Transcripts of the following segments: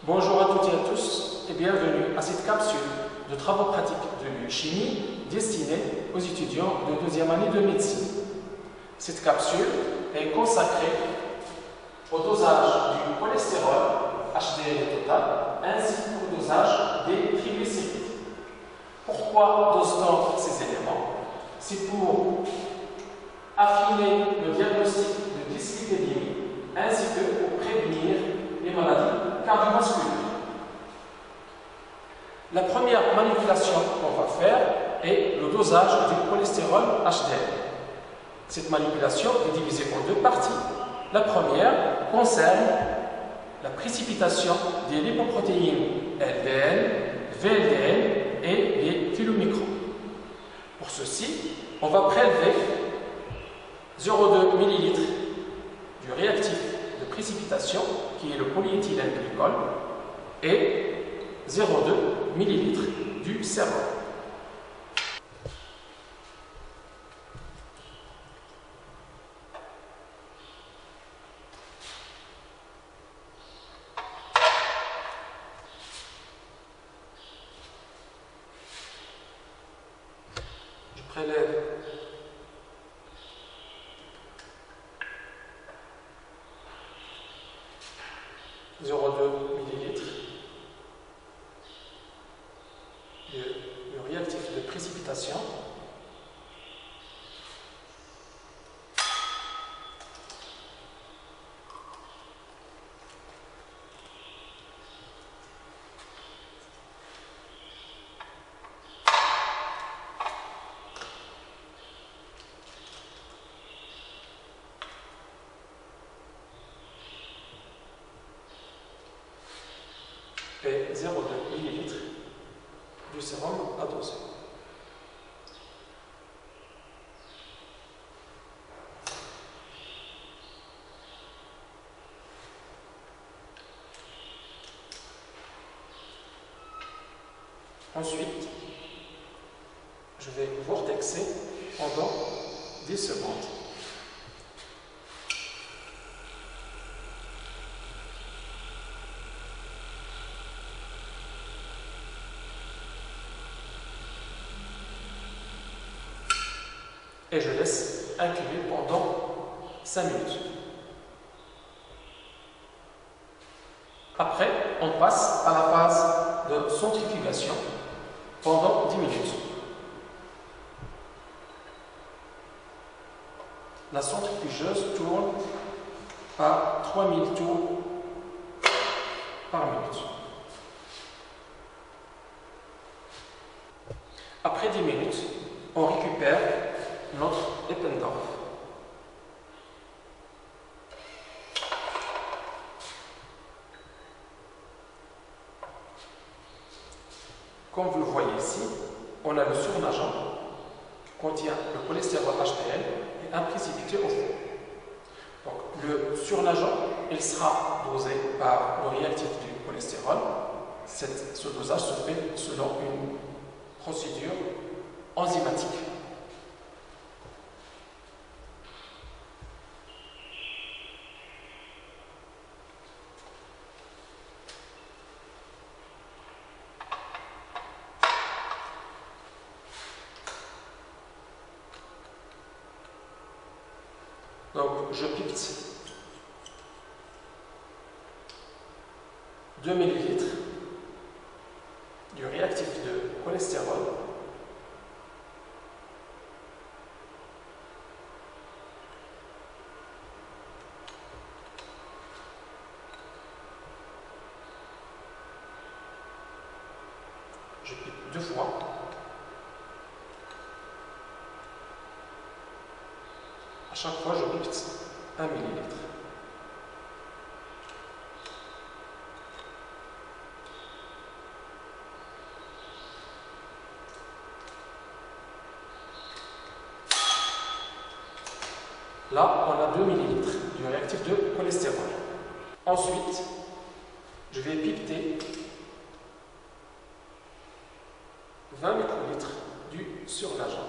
Bonjour à toutes et à tous et bienvenue à cette capsule de travaux pratiques de chimie destinée aux étudiants de deuxième année de médecine. Cette capsule est consacrée au dosage du cholestérol HDL total ainsi qu'au dosage des triglycérides. Pourquoi dose-t-on ces éléments? C'est pour affiner le diagnostic de dyslipidémie ainsi que pour prévenir les maladies cardiovasculaires. La première manipulation qu'on va faire est le dosage du cholestérol HDL. Cette manipulation est divisée en deux parties. La première concerne la précipitation des lipoprotéines LDL, VLDL et les kilomicrons. Pour ceci, on va prélever 0,2 ml du réactif de précipitation qui est le polyéthylène glycol et 0,2 ml du sérum. Je prélève « 0,2 ml du réactif de précipitation. Et 0,2 ml du sérum à doser. Ensuite, je vais vortexer pendant 10 secondes. Et je laisse incuber pendant 5 minutes. Après, on passe à la phase de centrifugation pendant 10 minutes. La centrifugeuse tourne à 3000 tours par minute. Après 10 minutes, on récupère notre Eppendorf. Comme vous le voyez ici, on a le surnageant qui contient le cholestérol HDL et un précipité au fond. Donc, le surnageant, il sera dosé par le réactif du cholestérol. Ce dosage se fait selon une procédure enzymatique. Donc, je pique 2 ml du réactif de cholestérol. Je pique 2 fois. À chaque fois, je pique 1 ml. Là, on a 2 ml du réactif de cholestérol. Ensuite, je vais piqueter 20 microlitres du surnageant.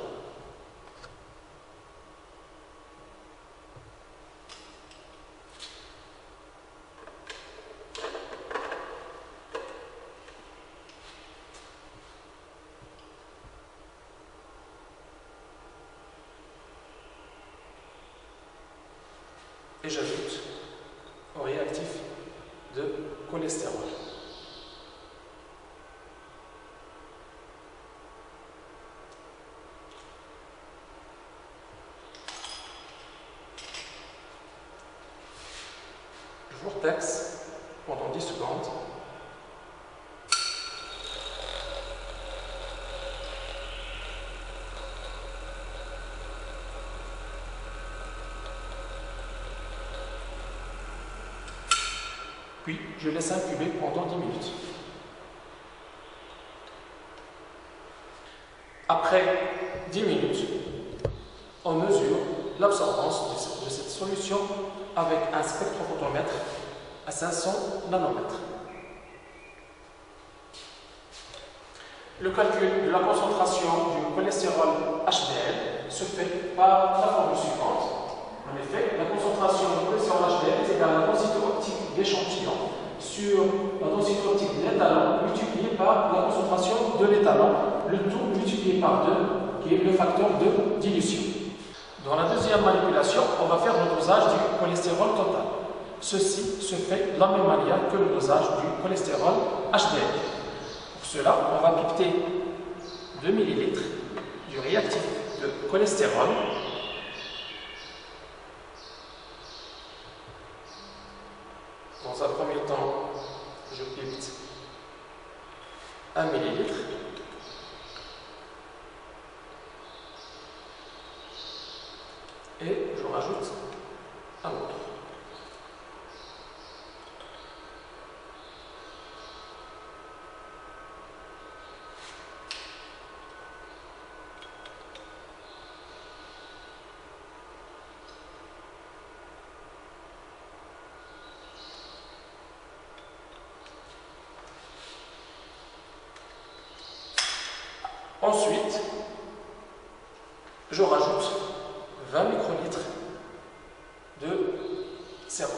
et j'ajoute au réactif de cholestérol. Je vortex pendant 10 secondes. Puis, je laisse incuber pendant 10 minutes. Après 10 minutes, on mesure l'absorbance de cette solution avec un spectrophotomètre à 500 nanomètres. Le calcul de la concentration du cholestérol HDL se fait par la formule suivante. En effet, la concentration du cholestérol HDL est égale à la densité optique d'échantillon sur la densité optique de l'étalon multiplié par la concentration de l'étalon, le tout multiplié par 2, qui est le facteur de dilution. Dans la deuxième manipulation, on va faire le dosage du cholestérol total. Ceci se fait de la même manière que le dosage du cholestérol HDL. Pour cela, on va pipeter 2 ml du réactif de cholestérol dans un premier temps, je pipette 1 ml. Et je rajoute un autre. Ensuite, je rajoute 20 microlitres de sérum.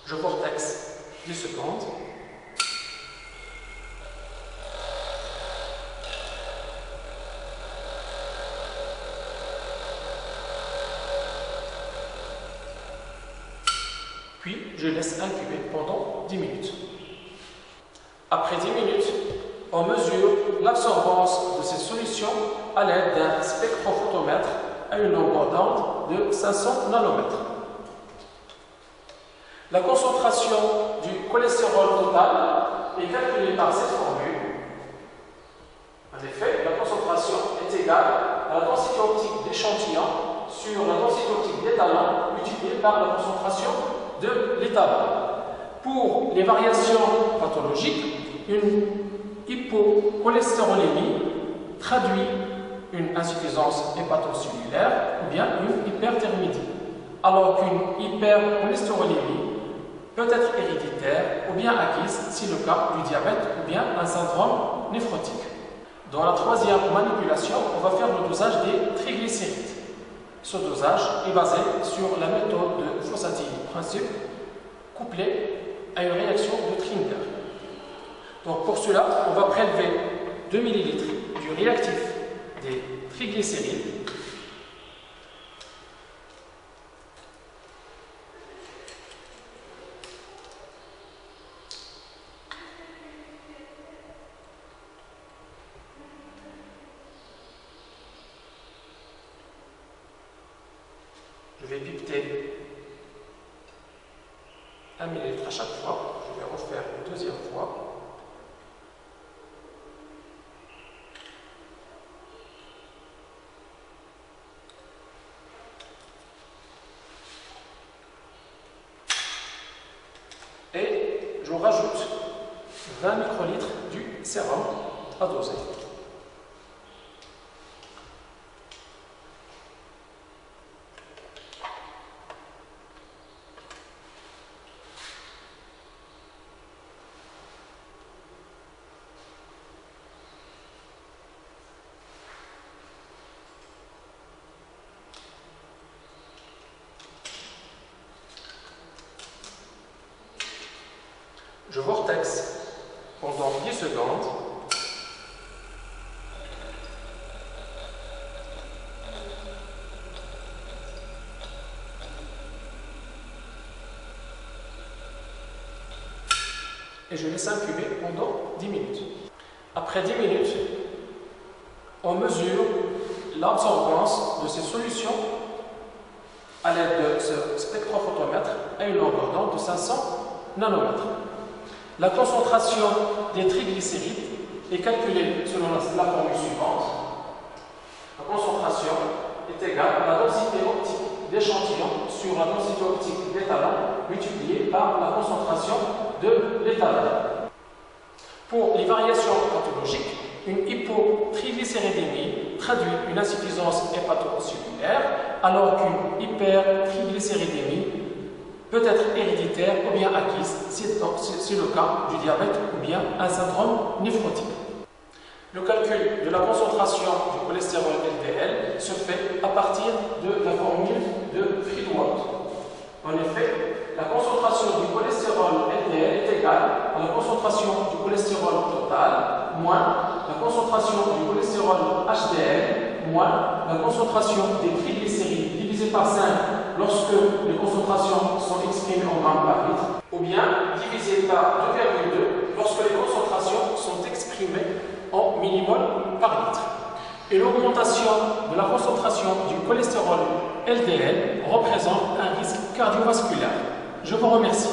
Je vortex 10 secondes. Puis, je laisse incuber pendant 10 minutes. Après 10 minutes, on mesure l'absorbance de ces solutions à l'aide d'un spectrophotomètre à une longueur d'onde de 500 nanomètres. La concentration du cholestérol total est calculée par cette formule. En effet, la concentration est égale à la densité optique d'échantillon sur la densité optique d'étalon multipliée par la concentration de l'étalon. Pour les variations pathologiques, une hypocholestérolémie traduit une insuffisance hépatocellulaire ou bien une hyperthermidie, alors qu'une hypercholestérolémie peut être héréditaire ou bien acquise si le cas du diabète ou bien un syndrome néphrotique. Dans la troisième manipulation, on va faire le dosage des triglycérides. Ce dosage est basé sur la méthode de Fossati-Principe couplée à une réaction de Trinder. Donc pour cela, on va prélever 2 ml du réactif des triglycérides. Je vais pipeter 1 ml à chaque fois. Je vais refaire une deuxième fois. Et je rajoute 20 microlitres du sérum à doser. Je vortexe pendant 10 secondes. Et je laisse incuber pendant 10 minutes. Après 10 minutes, on mesure l'absorbance de ces solutions à l'aide de ce spectrophotomètre à une longueur d'onde de 500 nanomètres. La concentration des triglycérides est calculée selon la formule suivante. La concentration est égale à la densité optique d'échantillon sur la densité optique d'étalon multipliée par la concentration de l'étalon. Pour les variations pathologiques, une hypotriglycéridémie traduit une insuffisance hépatocellulaire, alors qu'une hypertriglycéridémie peut être héréditaire ou bien acquise, c'est le cas du diabète ou bien un syndrome néphrotique. Le calcul de la concentration du cholestérol LDL se fait à partir de la formule de Friedewald. En effet, la concentration du cholestérol LDL est égale à la concentration du cholestérol total moins la concentration du cholestérol HDL moins la concentration des triglycérides divisé par 5 lorsque les concentrations sont exprimées en grammes par litre, ou bien divisé par 2,2 lorsque les concentrations sont exprimées en millimoles par litre. Et l'augmentation de la concentration du cholestérol LDL représente un risque cardiovasculaire. Je vous remercie.